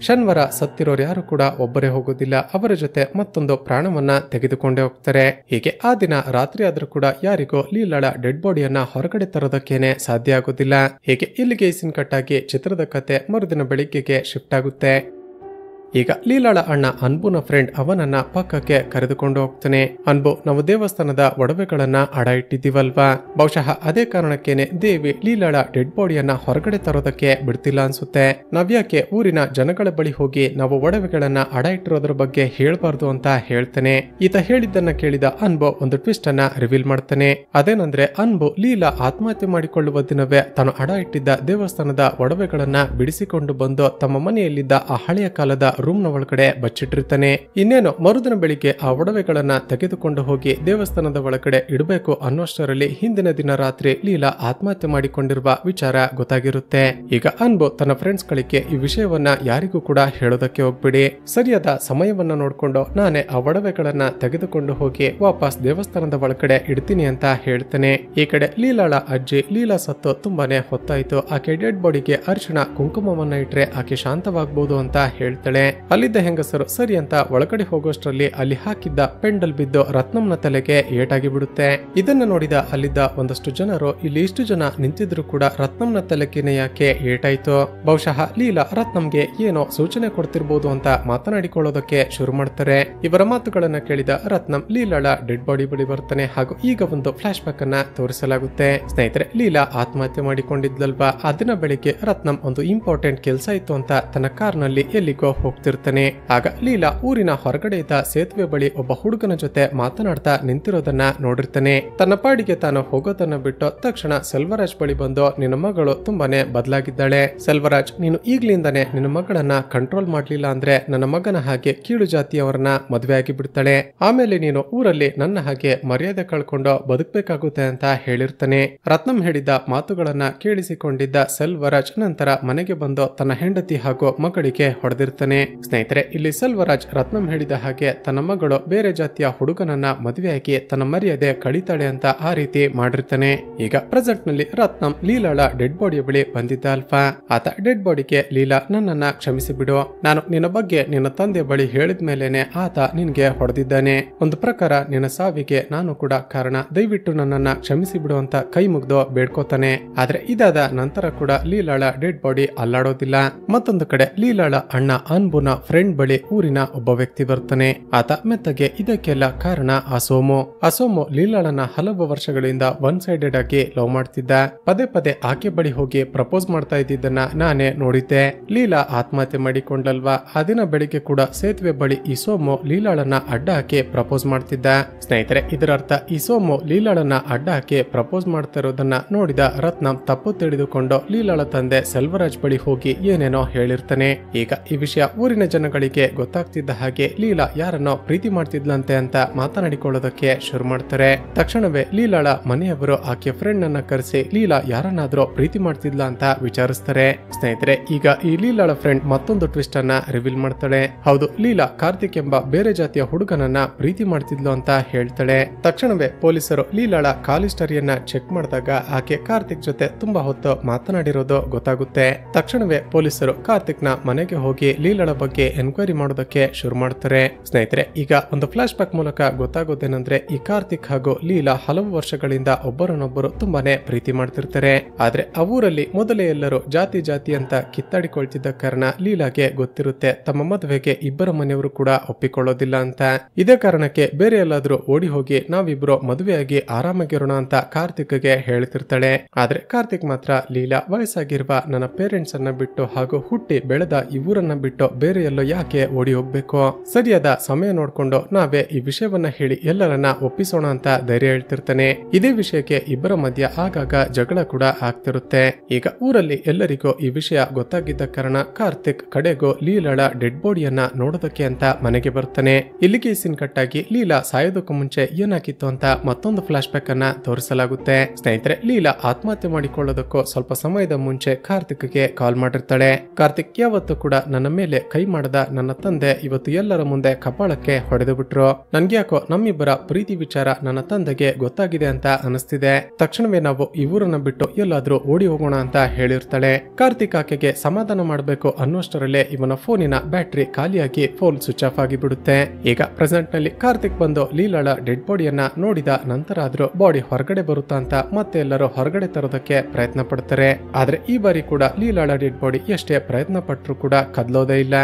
ಶನಿವಾರ ಸತ್ತಿರೋರು ಯಾರು ಕೂಡ ಒಬ್ಬರೇ ಹೋಗೋದಿಲ್ಲ, ಅವರ ಜೊತೆ ಮತ್ತೊಂದು ಪ್ರಾಣವನ್ನ ತೆಗೆದುಕೊಂಡೇ ಹೋಗ್ತಾರೆ. ಹೀಗೆ ಆ ದಿನ ರಾತ್ರಿ ಆದ್ರೂ ಕೂಡ ಯಾರಿಗೂ ಲೀಲಾಳ ಡೆಡ್ ಬಾಡಿಯನ್ನ ಹೊರಗಡೆ ತರೋದಕ್ಕೇನೆ ಸಾಧ್ಯ ಆಗೋದಿಲ್ಲ. ಹೀಗೆ ಇಲ್ಲಿಗೆ ಸೀನ್ ಕಟ್ ಆಗಿ ಚಿತ್ರದ ಕತೆ ಮರುದಿನ ಬೆಳಿಗ್ಗೆಗೆ ಶಿಫ್ಟ್ ಆಗುತ್ತೆ. ಈಗ ಲೀಲಾಳ ಅಣ್ಣ ಅನ್ಬುನ ಫ್ರೆಂಡ್ ಅವನನ್ನ ಪಕ್ಕಕ್ಕೆ ಕರೆದುಕೊಂಡು ಹೋಗ್ತಾನೆ. ಅನ್ಬು, ನಾವು ದೇವಸ್ಥಾನದ ಒಡವೆಗಳನ್ನ ಅಡ ಇಟ್ಟಿದ್ದೀವಲ್ವಾ, ಬಹುಶಃ ಅದೇ ಕಾರಣಕ್ಕೇನೆ ದೇವಿ ಲೀಲಾಳ ಡೆಡ್ ಬಾಡಿಯನ್ನ ಹೊರಗಡೆ ತರೋದಕ್ಕೆ ಬಿಡ್ತಿಲ್ಲ ಅನ್ಸುತ್ತೆ. ನಾವ್ಯಾಕೆ ಊರಿನ ಜನಗಳ ಬಳಿ ಹೋಗಿ ನಾವು ಒಡವೆಗಳನ್ನ ಅಡ ಇಟ್ಟಿರೋದ್ರ ಬಗ್ಗೆ ಹೇಳ್ಬಾರ್ದು ಅಂತ ಹೇಳ್ತಾನೆ. ಈತ ಹೇಳಿದ್ದನ್ನ ಕೇಳಿದ ಅನ್ಬು ಒಂದು ಟ್ವಿಸ್ಟ್ ಅನ್ನ ರಿವೀಲ್ ಮಾಡ್ತಾನೆ. ಅದೇನಂದ್ರೆ ಅನ್ಬು ಲೀಲಾ ಆತ್ಮಹತ್ಯೆ ಮಾಡಿಕೊಳ್ಳುವ ದಿನವೇ ತಾನು ಅಡ ಇಟ್ಟಿದ್ದ ದೇವಸ್ಥಾನದ ಒಡವೆಗಳನ್ನ ಬಿಡಿಸಿಕೊಂಡು ಬಂದು ತಮ್ಮ ಮನೆಯಲ್ಲಿದ್ದ ಆ ಹಳೆಯ ಕಾಲದ ರೂಮ್ ನ ಒಳಗಡೆ ಬಚ್ಚಿಟ್ಟಿರ್ತಾನೆ. ಇನ್ನೇನು ಮರುದಿನ ಬೆಳಿಗ್ಗೆ ಆ ಒಡವೆಗಳನ್ನ ತೆಗೆದುಕೊಂಡು ಹೋಗಿ ದೇವಸ್ಥಾನದ ಒಳಗಡೆ ಇಡಬೇಕು ಅನ್ನೋಷ್ಟರಲ್ಲಿ ಹಿಂದಿನ ದಿನ ರಾತ್ರಿ ಲೀಲಾ ಆತ್ಮಹತ್ಯೆ ಮಾಡಿಕೊಂಡಿರುವ ವಿಚಾರ ಗೊತ್ತಾಗಿರುತ್ತೆ. ಈಗ ಅನ್ಬು ತನ್ನ ಫ್ರೆಂಡ್ಸ್ ಗಳಿಗೆ ಈ ವಿಷಯವನ್ನ ಯಾರಿಗೂ ಕೂಡ ಹೇಳೋದಕ್ಕೆ ಹೋಗ್ಬಿಡಿ, ಸರಿಯಾದ ಸಮಯವನ್ನ ನೋಡ್ಕೊಂಡು ನಾನೇ ಆ ಒಡವೆಗಳನ್ನ ತೆಗೆದುಕೊಂಡು ಹೋಗಿ ವಾಪಸ್ ದೇವಸ್ಥಾನದ ಒಳಗಡೆ ಇಡ್ತೀನಿ ಅಂತ ಹೇಳ್ತಾನೆ. ಈ ಕಡೆ ಲೀಲಾಳ ಅಜ್ಜಿ ಲೀಲಾ ಸತ್ತು ತುಂಬಾನೇ ಹೊತ್ತಾಯ್ತು, ಆಕೆ ಡೆಡ್ ಬಾಡಿಗೆ ಅರಿಶಿಣ ಕುಂಕುಮವನ್ನ ಇಟ್ರೆ ಆಕೆ ಶಾಂತವಾಗಬಹುದು ಅಂತ ಹೇಳ್ತಾಳೆ. ಅಲ್ಲಿದ್ದ ಹೆಂಗಸರು ಸರಿ ಅಂತ ಒಳಗಡೆ ಹೋಗೋಷ್ಟರಲ್ಲಿ ಅಲ್ಲಿ ಹಾಕಿದ್ದ ಪೆಂಡಲ್ ಬಿದ್ದು ರತ್ನಂನ ತಲೆಗೆ ಏಟಾಗಿ ಬಿಡುತ್ತೆ. ಇದನ್ನ ನೋಡಿದ ಅಲ್ಲಿದ್ದ ಒಂದಷ್ಟು ಜನರು ಇಲ್ಲಿ ಇಷ್ಟು ಜನ ನಿಂತಿದ್ರು ಕೂಡ ರತ್ನಂನ ತಲೆಗೇನೆ ಯಾಕೆ ಏಟಾಯ್ತು, ಬಹುಶಃ ಲೀಲಾ ರತ್ನಂಗೆ ಏನೋ ಸೂಚನೆ ಕೊಡ್ತಿರ್ಬೋದು ಅಂತ ಮಾತನಾಡಿಕೊಳ್ಳೋದಕ್ಕೆ ಶುರು ಮಾಡ್ತಾರೆ. ಇವರ ಮಾತುಗಳನ್ನ ಕೇಳಿದ ರತ್ನಂ ಲೀಲಾಳ ಡೆಡ್ ಬಾಡಿ ಬಳಿ ಬರ್ತಾನೆ. ಹಾಗೂ ಈಗ ಒಂದು ಫ್ಲಾಶ್ ಬ್ಯಾಕ್ ಅನ್ನ ತೋರಿಸಲಾಗುತ್ತೆ. ಸ್ನೇಹಿತರೆ, ಲೀಲಾ ಆತ್ಮಹತ್ಯೆ ಮಾಡಿಕೊಂಡಿದ್ಲಲ್ವಾ, ಆ ದಿನ ಬೆಳಿಗ್ಗೆ ರತ್ನಂ ಒಂದು ಇಂಪಾರ್ಟೆಂಟ್ ಕೆಲಸ ಇತ್ತು ಅಂತ ತನ್ನ ಕಾರ್ ನಲ್ಲಿ ಎಲ್ಲಿಗೋ ಹೋಗ್ತಿರ್ತಾನೆ. ಆಗ ಲೀಲಾ ಊರಿನ ಹೊರಗಡೆ ಇದ್ದ ಸೇತುವೆ ಬಳಿ ಒಬ್ಬ ಹುಡುಗನ ಜೊತೆ ಮಾತನಾಡ್ತಾ ನಿಂತಿರೋದನ್ನ ನೋಡಿರ್ತಾನೆ. ತನ್ನ ಪಾಡಿಗೆ ತಾನು ಹೋಗೋದನ್ನ ಬಿಟ್ಟು ತಕ್ಷಣ ಸೆಲ್ವರಾಜ್ ಬಳಿ ಬಂದು, ನಿನ್ನ ಮಗಳು ತುಂಬಾನೇ ಬದಲಾಗಿದ್ದಾಳೆ ಸೆಲ್ವರಾಜ್, ನೀನು ಈಗ್ಲಿಂದಾನೆ ನಿನ್ನ ಮಗಳನ್ನ ಕಂಟ್ರೋಲ್ ಮಾಡ್ಲಿಲ್ಲ ಅಂದ್ರೆ ನನ್ನ ಮಗನ ಹಾಗೆ ಕೀಳು ಜಾತಿಯವರನ್ನ ಮದುವೆ ಆಗಿ ಬಿಡ್ತಾಳೆ, ಆಮೇಲೆ ನೀನು ಊರಲ್ಲಿ ನನ್ನ ಹಾಗೆ ಮರ್ಯಾದೆ ಕಳ್ಕೊಂಡು ಬದುಕಬೇಕಾಗುತ್ತೆ ಅಂತ ಹೇಳಿರ್ತಾನೆ. ರತ್ನಂ ಹೇಳಿದ್ದ ಮಾತುಗಳನ್ನ ಕೇಳಿಸಿಕೊಂಡಿದ್ದ ಸೆಲ್ವರಾಜ್ ನಂತರ ಮನೆಗೆ ಬಂದು ತನ್ನ ಹೆಂಡತಿ ಹಾಗೂ ಮಗಳಿಗೆ ಹೊಡೆದಿರ್ತಾನೆ. ಸ್ನೇಹಿತರೆ, ಇಲ್ಲಿ ಸೆಲ್ವರಾಜ್ ರತ್ನಂ ಹೇಳಿದ ಹಾಗೆ ತನ್ನ ಮಗಳು ಬೇರೆ ಜಾತಿಯ ಹುಡುಗನನ್ನ ಮದುವೆಯಾಗಿ ತನ್ನ ಮರ್ಯಾದೆ ಕಳೀತಾಳೆ ಅಂತ ಆ ರೀತಿ ಮಾಡಿರ್ತಾನೆ. ಈಗ ಪ್ರೆಸೆಂಟ್ ನಲ್ಲಿ ರತ್ನಂ ಲೀಲಾಳ ಡೆಡ್ ಬಾಡಿಯ ಬಳಿ ಬಂದಿದ್ದ ಅಲ್ವಾ, ಆತ ಡೆಡ್ ಬಾಡಿಗೆ ಲೀಲಾ ನನ್ನನ್ನ ಕ್ಷಮಿಸಿ ಬಿಡು, ನಾನು ನಿನ್ನ ಬಗ್ಗೆ ನಿನ್ನ ತಂದೆ ಬಳಿ ಹೇಳಿದ ಮೇಲೇನೆ ಆತ ನಿನ್ಗೆ ಹೊಡೆದಿದ್ದಾನೆ, ಒಂದು ಪ್ರಕಾರ ನಿನ್ನ ಸಾವಿಗೆ ನಾನು ಕೂಡ ಕಾರಣ, ದಯವಿಟ್ಟು ನನ್ನನ್ನ ಕ್ಷಮಿಸಿ ಬಿಡು ಅಂತ ಕೈ ಮುಗ್ದು ಬೇಡ್ಕೋತಾನೆ. ಆದ್ರೆ ಇದಾದ ನಂತರ ಕೂಡ ಲೀಲಾಳ ಡೆಡ್ ಬಾಡಿ ಅಲ್ಲಾಡೋದಿಲ್ಲ. ಮತ್ತೊಂದು ಕಡೆ ಲೀಲಾಳ ಅಣ್ಣ ಅನ್ಬುನ ಫ್ರೆಂಡ್ ಬಳಿ ಊರಿನ ಒಬ್ಬ ವ್ಯಕ್ತಿ ಬರ್ತಾನೆ. ಆತ ಮೆತ್ತಗೆ ಇದಕ್ಕೆಲ್ಲ ಕಾರಣ ಅಸೋಮು ಲೀಲಾಳನ್ನ ಹಲವು ವರ್ಷಗಳಿಂದ ಒನ್ ಸೈಡೆಡ್ ಆಗಿ ಲವ್ ಮಾಡ್ತಿದ್ದ. ಪದೇ ಪದೇ ಆಕೆ ಬಳಿ ಹೋಗಿ ಪ್ರಪೋಸ್ ಮಾಡ್ತಾ ಇದ್ದಿದ್ದನ್ನ ನಾನೇ ನೋಡಿದ್ದೆ. ಲೀಲಾ ಆತ್ಮಹತ್ಯೆ ಮಾಡಿಕೊಂಡಲ್ವಾ, ಆ ದಿನ ಬೆಳಿಗ್ಗೆ ಕೂಡ ಸೇತುವೆ ಬಳಿ ಈ ಸೋಮು ಲೀಲಾಳನ್ನ ಅಡ್ಡ ಹಾಕಿ ಪ್ರಪೋಸ್ ಮಾಡ್ತಿದ್ದ. ಸ್ನೇಹಿತರೆ, ಇದರ ಅರ್ಥ ಈ ಸೋಮು ಲೀಲಾಳನ್ನ ಅಡ್ಡ ಹಾಕಿ ಪ್ರಪೋಸ್ ಮಾಡ್ತಾ ಇರೋದನ್ನ ನೋಡಿದ ರತ್ನಂ ತಪ್ಪು ತಿಳಿದುಕೊಂಡು ಲೀಲಾಳ ತಂದೆ ಸೆಲ್ವರಾಜ್ ಬಳಿ ಹೋಗಿ ಏನೇನೋ ಹೇಳಿರ್ತಾನೆ. ಈಗ ಈ ವಿಷಯ ಊರಿನ ಜನಗಳಿಗೆ ಗೊತ್ತಾಗ್ತಿದ್ದ ಹಾಗೆ ಲೀಲಾ ಯಾರನ್ನೋ ಪ್ರೀತಿ ಮಾಡ್ತಿದ್ಲಂತೆ ಅಂತ ಮಾತನಾಡಿಕೊಳ್ಳೋದಕ್ಕೆ ಶುರು ಮಾಡ್ತಾರೆ. ತಕ್ಷಣವೇ ಲೀಲಾಳ ಮನೆಯವರು ಆಕೆ ಫ್ರೆಂಡ್ ಅನ್ನ ಕರೆಸಿ ಲೀಲಾ ಯಾರನ್ನಾದ್ರೂ ಪ್ರೀತಿ ಮಾಡ್ತಿದ್ಲ ಅಂತ ವಿಚಾರಿಸ್ತಾರೆ. ಸ್ನೇಹಿತರೆ, ಈಗ ಈ ಲೀಲಾಳ ಫ್ರೆಂಡ್ ಮತ್ತೊಂದು ಟ್ವಿಸ್ಟ್ ಅನ್ನ ರಿವೀಲ್ ಮಾಡ್ತಾಳೆ. ಹೌದು, ಲೀಲಾ ಕಾರ್ತಿಕ್ ಎಂಬ ಬೇರೆ ಜಾತಿಯ ಹುಡುಗನನ್ನ ಪ್ರೀತಿ ಮಾಡ್ತಿದ್ಲು ಅಂತ ಹೇಳ್ತಾಳೆ. ತಕ್ಷಣವೇ ಪೊಲೀಸರು ಲೀಲಾಳ ಕಾಲ್ ಹಿಸ್ಟರಿಯನ್ನ ಚೆಕ್ ಮಾಡಿದಾಗ ಆಕೆ ಕಾರ್ತಿಕ್ ಜೊತೆ ತುಂಬಾ ಹೊತ್ತು ಮಾತನಾಡಿರೋದು ಗೊತ್ತಾಗುತ್ತೆ. ತಕ್ಷಣವೇ ಪೊಲೀಸರು ಕಾರ್ತಿಕ್ ನ ಮನೆಗೆ ಹೋಗಿ ಲೀಲಾಳ ಬಗ್ಗೆ ಎನ್ಕ್ವೈರಿ ಮಾಡೋದಕ್ಕೆ ಶುರು ಮಾಡ್ತಾರೆ. ಸ್ನೇಹಿತರೆ, ಈಗ ಒಂದು ಫ್ಲಾಶ್ ಬ್ಯಾಕ್ ಮೂಲಕ ಗೊತ್ತಾಗೋದೇನಂದ್ರೆ ಈ ಕಾರ್ತಿಕ್ ಹಾಗೂ ಲೀಲಾ ಹಲವು ವರ್ಷಗಳಿಂದ ಒಬ್ಬರನ್ನೊಬ್ಬರು ತುಂಬಾನೇ ಪ್ರೀತಿ ಮಾಡ್ತಿರ್ತಾರೆ. ಆದ್ರೆ ಆ ಊರಲ್ಲಿ ಮೊದಲೇ ಎಲ್ಲರೂ ಜಾತಿ ಜಾತಿ ಅಂತ ಕಿತ್ತಾಡಿಕೊಳ್ತಿದ್ದ ಕಾರಣ ಲೀಲಾಗೆ ಗೊತ್ತಿರುತ್ತೆ ತಮ್ಮ ಮದುವೆಗೆ ಇಬ್ಬರ ಮನೆಯವರು ಕೂಡ ಒಪ್ಪಿಕೊಳ್ಳೋದಿಲ್ಲ ಅಂತ. ಇದೇ ಕಾರಣಕ್ಕೆ ಬೇರೆ ಎಲ್ಲಾದ್ರೂ ಓಡಿ ಹೋಗಿ ನಾವಿಬ್ರು ಮದುವೆಯಾಗಿ ಆರಾಮಾಗಿರೋಣ ಅಂತ ಕಾರ್ತಿಕ್ಗೆ ಹೇಳ್ತಿರ್ತಾಳೆ. ಆದ್ರೆ ಕಾರ್ತಿಕ್ ಮಾತ್ರ ಲೀಲಾ ವಯಸ್ಸಾಗಿರುವ ನನ್ನ ಪೇರೆಂಟ್ಸ್ ಅನ್ನ ಬಿಟ್ಟು ಹಾಗೂ ಹುಟ್ಟಿ ಬೆಳೆದ ಈ ಊರನ್ನ ಬಿಟ್ಟು ಬೇರೆ ಎಲ್ಲೋ ಯಾಕೆ ಓಡಿ ಹೋಗ್ಬೇಕು, ಸರಿಯಾದ ಸಮಯ ನೋಡ್ಕೊಂಡು ನಾವೇ ಈ ವಿಷಯವನ್ನ ಹೇಳಿ ಎಲ್ಲರನ್ನ ಒಪ್ಪಿಸೋಣ ಅಂತ ಧೈರ್ಯ ಹೇಳ್ತಿರ್ತಾನೆ. ಇದೇ ವಿಷಯಕ್ಕೆ ಇಬ್ಬರ ಮಧ್ಯ ಆಗಾಗ ಜಗಳ ಕೂಡ ಆಗ್ತಿರುತ್ತೆ. ಈಗ ಊರಲ್ಲಿ ಎಲ್ಲರಿಗೂ ಈ ವಿಷಯ ಗೊತ್ತಾಗಿದ್ದ ಕಾರಣ ಕಾರ್ತಿಕ್ ಕಡೆಗೂ ಲೀಲಾಳ ಡೆಡ್ ಬಾಡಿಯನ್ನ ನೋಡೋದಕ್ಕೆ ಅಂತ ಮನೆಗೆ ಬರ್ತಾನೆ. ಇಲ್ಲಿಗೆ ಸೀನ್ ಕಟ್ ಆಗಿ ಲೀಲಾ ಸಾಯೋದಕ್ಕೂ ಮುಂಚೆ ಏನಾಗಿತ್ತು ಅಂತ ಮತ್ತೊಂದು ಫ್ಲಾಶ್ ಬ್ಯಾಕ್ ಅನ್ನ ತೋರಿಸಲಾಗುತ್ತೆ. ಸ್ನೇಹಿತರೆ, ಲೀಲಾ ಆತ್ಮಹತ್ಯೆ ಮಾಡಿಕೊಳ್ಳೋದಕ್ಕೂ ಸ್ವಲ್ಪ ಸಮಯದ ಮುಂಚೆ ಕಾರ್ತಿಕ್ಗೆ ಕಾಲ್ ಮಾಡಿರ್ತಾಳೆ. ಕಾರ್ತಿಕ್ ಯಾವತ್ತೂ ಕೂಡ ನನ್ನ ಮೇಲೆ ಕೈ ಮಾಡದ ನನ್ನ ತಂದೆ ಇವತ್ತು ಎಲ್ಲರ ಮುಂದೆ ಕಪಾಳಕ್ಕೆ ಹೊಡೆದು ಬಿಟ್ರು. ನನ್ಗ್ಯಾಕೋ ನಮ್ಮಿಬ್ಬರ ಪ್ರೀತಿ ವಿಚಾರ ನನ್ನ ತಂದೆಗೆ ಗೊತ್ತಾಗಿದೆ ಅಂತ ಅನಿಸ್ತಿದೆ. ತಕ್ಷಣವೇ ನಾವು ಈ ಊರನ್ನ ಬಿಟ್ಟು ಎಲ್ಲಾದ್ರೂ ಓಡಿ ಹೋಗೋಣ ಅಂತ ಹೇಳಿರ್ತಾಳೆ. ಕಾರ್ತಿಕ್ ಆಕೆಗೆ ಸಮಾಧಾನ ಮಾಡಬೇಕು ಅನ್ನೋಷ್ಟರಲ್ಲೇ ಇವನ ಫೋನಿನ ಬ್ಯಾಟ್ರಿ ಖಾಲಿಯಾಗಿ ಫೋನ್ ಸ್ವಿಚ್ ಆಫ್ ಆಗಿ ಬಿಡುತ್ತೆ. ಈಗ ಪ್ರೆಸೆಂಟ್ ನಲ್ಲಿ ಕಾರ್ತಿಕ್ ಬಂದು ಲೀಲಾಳ ಡೆಡ್ ಬಾಡಿಯನ್ನ ನೋಡಿದ ನಂತರ ಆದ್ರೂ ಬಾಡಿ ಹೊರಗಡೆ ಬರುತ್ತಾ ಅಂತ ಮತ್ತೆ ಎಲ್ಲರೂ ಹೊರಗಡೆ ತರೋದಕ್ಕೆ ಪ್ರಯತ್ನ ಪಡ್ತಾರೆ. ಆದ್ರೆ ಈ ಬಾರಿ ಕೂಡ ಲೀಲಾಳ ಡೆಡ್ ಬಾಡಿ ಎಷ್ಟೇ ಪ್ರಯತ್ನ ಪಟ್ಟರು ಕೂಡ ಕದಲೋದೇ ಇಲ್ಲ.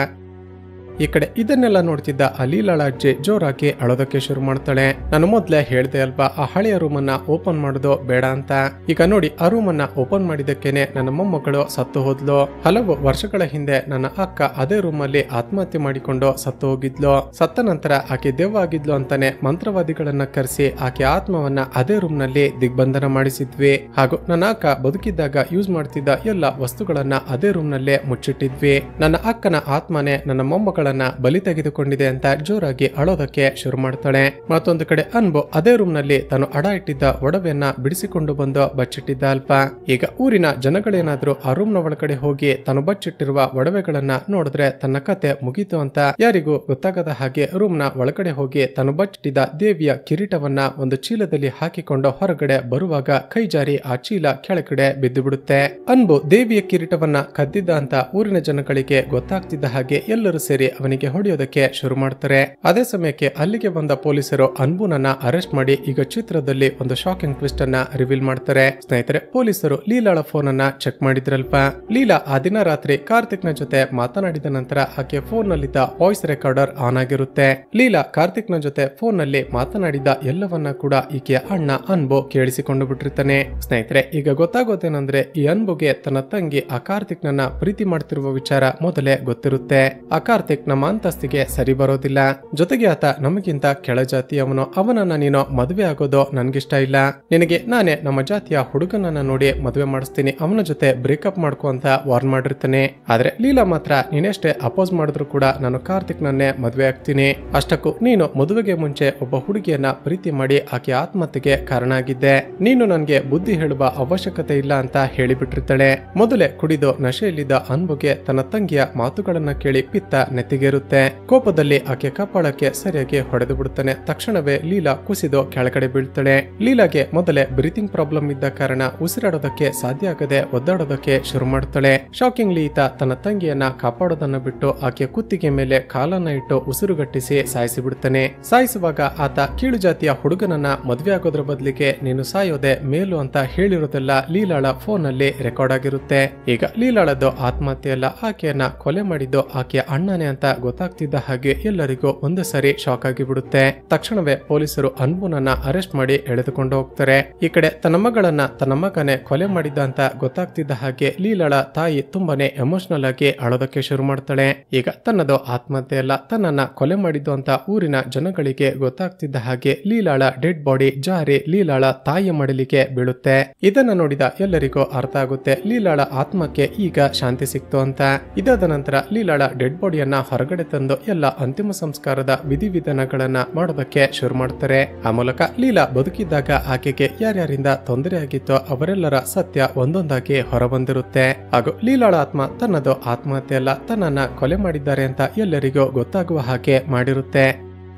ಈ ಕಡೆ ಇದನ್ನೆಲ್ಲ ನೋಡ್ತಿದ್ದ ಆ ಲೀಲಾಳ ಅಜ್ಜಿ ಜೋರಾಗಿ ಅಳೋದಕ್ಕೆ ಶುರು ಮಾಡ್ತಾಳೆ. ನಾನು ಮೊದ್ಲೇ ಹೇಳ್ದೆ ಅಲ್ವಾ ಆ ಹಳೆಯ ರೂಮ್ ಅನ್ನ ಓಪನ್ ಮಾಡೋದು ಬೇಡ ಅಂತ. ಈಗ ನೋಡಿ ಆ ರೂಮ್ ಅನ್ನ ಓಪನ್ ಮಾಡಿದಕ್ಕೇನೆ ನನ್ನ ಮೊಮ್ಮಗಳು ಸತ್ತು ಹೋದ್ಲು. ಹಲವು ವರ್ಷಗಳ ಹಿಂದೆ ನನ್ನ ಅಕ್ಕ ಅದೇ ರೂಮ್ ಅಲ್ಲಿ ಆತ್ಮಹತ್ಯೆ ಮಾಡಿಕೊಂಡು ಸತ್ತು ಹೋಗಿದ್ಲು. ಸತ್ತ ನಂತರ ಆಕೆ ದೆವ್ವ ಆಗಿದ್ಲು ಅಂತಾನೆ ಮಂತ್ರವಾದಿಗಳನ್ನ ಕರೆಸಿ ಆಕೆ ಆತ್ಮವನ್ನ ಅದೇ ರೂಮ್ ನಲ್ಲಿ ದಿಗ್ಬಂಧನ ಮಾಡಿಸಿದ್ವಿ. ಹಾಗೂ ನನ್ನ ಅಕ್ಕ ಬದುಕಿದ್ದಾಗ ಯೂಸ್ ಮಾಡ್ತಿದ್ದ ಎಲ್ಲ ವಸ್ತುಗಳನ್ನ ಅದೇ ರೂಮ್ ನಲ್ಲೇ ಮುಚ್ಚಿಟ್ಟಿದ್ವಿ. ನನ್ನ ಅಕ್ಕನ ಆತ್ಮನೆ ನನ್ನ ಮೊಮ್ಮಗಳ ಬಲಿ ತೆಗೆದುಕೊಂಡಿದೆ ಅಂತ ಜೋರಾಗಿ ಅಳೋದಕ್ಕೆ ಶುರು ಮಾಡ್ತಾಳೆ. ಮತ್ತೊಂದು ಕಡೆ ಅನ್ಬು ಅದೇ ರೂಮ್ ನಲ್ಲಿ ತಾನು ಅಡ ಇಟ್ಟಿದ್ದ ಒಡವೆಯನ್ನ ಬಿಡಿಸಿಕೊಂಡು ಬಂದು ಬಚ್ಚಿಟ್ಟಿದ್ದ ಅಲ್ಪ. ಈಗ ಊರಿನ ಜನಗಳೇನಾದ್ರೂ ಆ ರೂಮ್ ನ ಒಳಗಡೆ ಹೋಗಿ ತಾನು ಬಚ್ಚಿಟ್ಟಿರುವ ಒಡವೆಗಳನ್ನ ನೋಡಿದ್ರೆ ತನ್ನ ಕತೆ ಮುಗೀತು ಅಂತ ಯಾರಿಗೂ ಗೊತ್ತಾಗದ ಹಾಗೆ ರೂಮ್ ನ ಒಳಗಡೆ ಹೋಗಿ ತಾನು ಬಚ್ಚಿಟ್ಟಿದ್ದ ದೇವಿಯ ಕಿರೀಟವನ್ನ ಒಂದು ಚೀಲದಲ್ಲಿ ಹಾಕಿಕೊಂಡು ಹೊರಗಡೆ ಬರುವಾಗ ಕೈ ಜಾರಿ ಆ ಚೀಲ ಕೆಳಗಡೆ ಬಿದ್ದು ಬಿಡುತ್ತೆ. ಅನ್ಬು ದೇವಿಯ ಕಿರೀಟವನ್ನ ಕದ್ದಿದ್ದ ಅಂತ ಊರಿನ ಜನಗಳಿಗೆ ಗೊತ್ತಾಗ್ತಿದ್ದ ಹಾಗೆ ಎಲ್ಲರೂ ಸೇರಿ ಅವನಿಗೆ ಹೊಡೆಯೋದಕ್ಕೆ ಶುರು ಮಾಡ್ತಾರೆ. ಅದೇ ಸಮಯಕ್ಕೆ ಅಲ್ಲಿಗೆ ಬಂದ ಪೊಲೀಸರು ಅನ್ಬುನನ್ನ ಅರೆಸ್ಟ್ ಮಾಡಿ ಈಗ ಚಿತ್ರದಲ್ಲಿ ಒಂದು ಶಾಕಿಂಗ್ ಟ್ವಿಸ್ಟ್ ಅನ್ನ ರಿವೀಲ್ ಮಾಡ್ತಾರೆ. ಸ್ನೇಹಿತರೆ, ಪೊಲೀಸರು ಲೀಲಾಳ ಫೋನ್ ಅನ್ನ ಚೆಕ್ ಮಾಡಿದ್ರಲ್ಪ. ಲೀಲಾ ಆ ದಿನ ರಾತ್ರಿ ಕಾರ್ತಿಕ್ ನ ಜೊತೆ ಮಾತನಾಡಿದ ನಂತರ ಆಕೆ ಫೋನ್ ನಲ್ಲಿದ್ದ ವಾಯ್ಸ್ ರೆಕಾರ್ಡರ್ ಆನ್ ಆಗಿರುತ್ತೆ. ಲೀಲಾ ಕಾರ್ತಿಕ್ ನ ಜೊತೆ ಫೋನ್ ನಲ್ಲಿ ಮಾತನಾಡಿದ ಎಲ್ಲವನ್ನ ಕೂಡ ಈಕೆಯ ಅಣ್ಣ ಅನ್ಬು ಕೇಳಿಸಿಕೊಂಡು ಬಿಟ್ಟಿರ್ತಾನೆ. ಸ್ನೇಹಿತರೆ, ಈಗ ಗೊತ್ತಾಗೋದೇನಂದ್ರೆ ಈ ಅನ್ಬುಗೆ ತನ್ನ ತಂಗಿ ಆ ಕಾರ್ತಿಕ್ ನನ್ನ ಪ್ರೀತಿ ಮಾಡ್ತಿರುವ ವಿಚಾರ ಮೊದಲೇ ಗೊತ್ತಿರುತ್ತೆ. ಆ ಕಾರ್ತಿಕ್ ನಮ್ಮ ಅಂತಸ್ತಿಗೆ ಸರಿ ಬರೋದಿಲ್ಲ. ಜೊತೆಗೆ ಆತ ನಮಗಿಂತ ಕೆಳ ಜಾತಿಯವನು. ಅವನನ್ನ ನೀನು ಮದುವೆ ಆಗೋದು ನನ್ಗಿಷ್ಟ ಇಲ್ಲ. ನಿನಗೆ ನಾನೇ ನಮ್ಮ ಜಾತಿಯ ಹುಡುಗನನ್ನ ನೋಡಿ ಮದುವೆ ಮಾಡಿಸ್ತೀನಿ, ಅವನ ಜೊತೆ ಬ್ರೇಕಪ್ ಮಾಡ್ಕೊ ಅಂತ ವಾರ್ನ್ ಮಾಡಿರ್ತಾನೆ. ಆದ್ರೆ ಲೀಲಾ ಮಾತ್ರ ನೀನೆಷ್ಟೇ ಅಪೋಸ್ ಮಾಡಿದ್ರು ಕೂಡ ನಾನು ಕಾರ್ತಿಕ್ ನನ್ನೇ ಮದುವೆ ಆಗ್ತೀನಿ. ಅಷ್ಟಕ್ಕೂ ನೀನು ಮದುವೆಗೆ ಮುಂಚೆ ಒಬ್ಬ ಹುಡುಗಿಯನ್ನ ಪ್ರೀತಿ ಮಾಡಿ ಆಕೆ ಆತ್ಮಹತ್ಯೆಗೆ ಕಾರಣ ಆಗಿದ್ದೆ. ನೀನು ನನ್ಗೆ ಬುದ್ಧಿ ಹೇಳುವ ಅವಶ್ಯಕತೆ ಇಲ್ಲ ಅಂತ ಹೇಳಿಬಿಟ್ಟಿರ್ತಾಳೆ. ಮೊದಲೇ ಕುಡಿದು ನಶೆಯಲ್ಲಿದ್ದ ಅನ್ಬುಗೆ ತನ್ನ ತಂಗಿಯ ಮಾತುಗಳನ್ನ ಕೇಳಿ ಪಿತ್ತ ನೆತ್ತಿಗೇರುತ್ತೆ. ಕೋಪದಲ್ಲಿ ಆಕೆ ಕಪಾಳಕ್ಕೆ ಸರಿಯಾಗಿ ಹೊಡೆದು ಬಿಡುತ್ತಾನೆ. ತಕ್ಷಣವೇ ಲೀಲಾ ಕುಸಿದು ಕೆಳಗಡೆ ಬೀಳ್ತಾಳೆ. ಲೀಲಾಗೆ ಮೊದಲೇ ಬ್ರೀತಿಂಗ್ ಪ್ರಾಬ್ಲಮ್ ಇದ್ದ ಕಾರಣ ಉಸಿರಾಡೋದಕ್ಕೆ ಸಾಧ್ಯ ಆಗದೆ ಒದ್ದಾಡೋದಕ್ಕೆ ಶುರು ಮಾಡ್ತಾಳೆ. ಶಾಕಿಂಗ್ಲಿ ಈತ ತನ್ನ ತಂಗಿಯನ್ನ ಕಾಪಾಡೋದನ್ನ ಬಿಟ್ಟು ಆಕೆ ಕುತ್ತಿಗೆ ಮೇಲೆ ಕಾಲನ್ನ ಇಟ್ಟು ಉಸಿರುಗಟ್ಟಿಸಿ ಸಾಯಿಸಿ ಬಿಡ್ತಾನೆ. ಸಾಯಿಸುವಾಗ ಆತ ಕೀಳು ಜಾತಿಯ ಹುಡುಗನನ್ನ ಮದ್ವೆ ಆಗೋದ್ರ ಬದಲಿಗೆ ನೀನು ಸಾಯೋದೆ ಮೇಲು ಅಂತ ಹೇಳಿರೋದೆಲ್ಲ ಲೀಲಾಳ ಫೋನ್ ನಲ್ಲಿ ರೆಕಾರ್ಡ್ ಆಗಿರುತ್ತೆ. ಈಗ ಲೀಲಾಳದ್ದು ಆತ್ಮಹತ್ಯೆ ಅಲ್ಲ, ಆಕೆಯನ್ನ ಕೊಲೆ ಮಾಡಿದ್ದು ಆಕೆಯ ಅಣ್ಣನೇ ಅಂತ ಗೊತ್ತಾಗ್ತಿದ್ದ ಹಾಗೆ ಎಲ್ಲರಿಗೂ ಒಂದು ಸರಿ ಶಾಕ್ ಆಗಿ ಬಿಡುತ್ತೆ. ತಕ್ಷಣವೇ ಪೊಲೀಸರು ಅನ್ಬುನನ್ನ ಅರೆಸ್ಟ್ ಮಾಡಿ ಎಳೆದುಕೊಂಡು ಹೋಗ್ತಾರೆ. ಈ ಕಡೆ ತನ್ನ ಮಗಳನ್ನ ತನ್ನ ಮಗನೇ ಕೊಲೆ ಮಾಡಿದ್ದ ಅಂತ ಗೊತ್ತಾಗ್ತಿದ್ದ ಹಾಗೆ ಲೀಲಾಳ ತಾಯಿ ತುಂಬಾನೇ ಎಮೋಷನಲ್ ಆಗಿ ಅಳೋದಕ್ಕೆ ಶುರು ಮಾಡ್ತಾಳೆ. ಈಗ ತನ್ನದು ಆತ್ಮಹತ್ಯೆ ಅಲ್ಲ, ತನ್ನನ್ನ ಕೊಲೆ ಮಾಡಿದ್ದು ಅಂತ ಊರಿನ ಜನಗಳಿಗೆ ಗೊತ್ತಾಗ್ತಿದ್ದ ಹಾಗೆ ಲೀಲಾಳ ಡೆಡ್ ಬಾಡಿ ಜಾರಿ ಲೀಲಾಳ ತಾಯಿಯ ಮಡಲಿಗೆ ಬೀಳುತ್ತೆ. ಇದನ್ನ ನೋಡಿದ ಎಲ್ಲರಿಗೂ ಅರ್ಥ ಆಗುತ್ತೆ ಲೀಲಾಳ ಆತ್ಮಕ್ಕೆ ಈಗ ಶಾಂತಿ ಸಿಕ್ತು ಅಂತ. ಇದಾದ ನಂತರ ಲೀಲಾಳ ಡೆಡ್ ಬಾಡಿಯನ್ನ ಹೊರಗಡೆ ತಂದು ಎಲ್ಲ ಅಂತಿಮ ಸಂಸ್ಕಾರದ ವಿಧಿವಿಧಾನಗಳನ್ನ ಮಾಡೋದಕ್ಕೆ ಶುರು ಮಾಡ್ತಾರೆ. ಆ ಮೂಲಕ ಲೀಲಾ ಬದುಕಿದ್ದಾಗ ಆಕೆಗೆ ಯಾರ್ಯಾರಿಂದ ತೊಂದರೆ ಆಗಿತ್ತೋ ಅವರೆಲ್ಲರ ಸತ್ಯ ಒಂದೊಂದಾಗಿ ಹೊರಬಂದಿರುತ್ತೆ. ಹಾಗೂ ಲೀಲಾಳ ಆತ್ಮ ತನ್ನದು ಆತ್ಮಹತ್ಯೆ ಅಲ್ಲ, ತನ್ನನ್ನ ಕೊಲೆ ಮಾಡಿದ್ದಾರೆ ಅಂತ ಎಲ್ಲರಿಗೂ ಗೊತ್ತಾಗುವ ಹಾಗೆ ಮಾಡಿರುತ್ತೆ.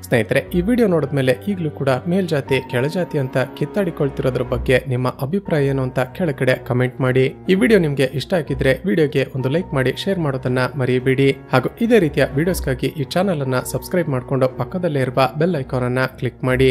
ಸ್ನೇಹಿತರೆ, ಈ ವಿಡಿಯೋ ನೋಡಿದ್ಮೇಲೆ ಈಗಲೂ ಕೂಡ ಮೇಲ್ಜಾತಿ ಕೆಳಜಾತಿ ಅಂತ ಕಿತ್ತಾಡಿಕೊಳ್ತಿರೋದ್ರ ಬಗ್ಗೆ ನಿಮ್ಮ ಅಭಿಪ್ರಾಯ ಏನು ಅಂತ ಕೆಳಗಡೆ ಕಮೆಂಟ್ ಮಾಡಿ. ಈ ವಿಡಿಯೋ ನಿಮ್ಗೆ ಇಷ್ಟ ಆಗಿದ್ರೆ ವಿಡಿಯೋಗೆ ಒಂದು ಲೈಕ್ ಮಾಡಿ ಶೇರ್ ಮಾಡೋದನ್ನ ಮರೆಯಬೇಡಿ. ಹಾಗೂ ಇದೇ ರೀತಿಯ ವಿಡಿಯೋಸ್ಗಾಗಿ ಈ ಚಾನಲ್ ಅನ್ನ ಸಬ್ಸ್ಕ್ರೈಬ್ ಮಾಡಿಕೊಂಡು ಪಕ್ಕದಲ್ಲೇ ಇರುವ ಬೆಲ್ ಐಕಾನ್ ಅನ್ನ ಕ್ಲಿಕ್ ಮಾಡಿ.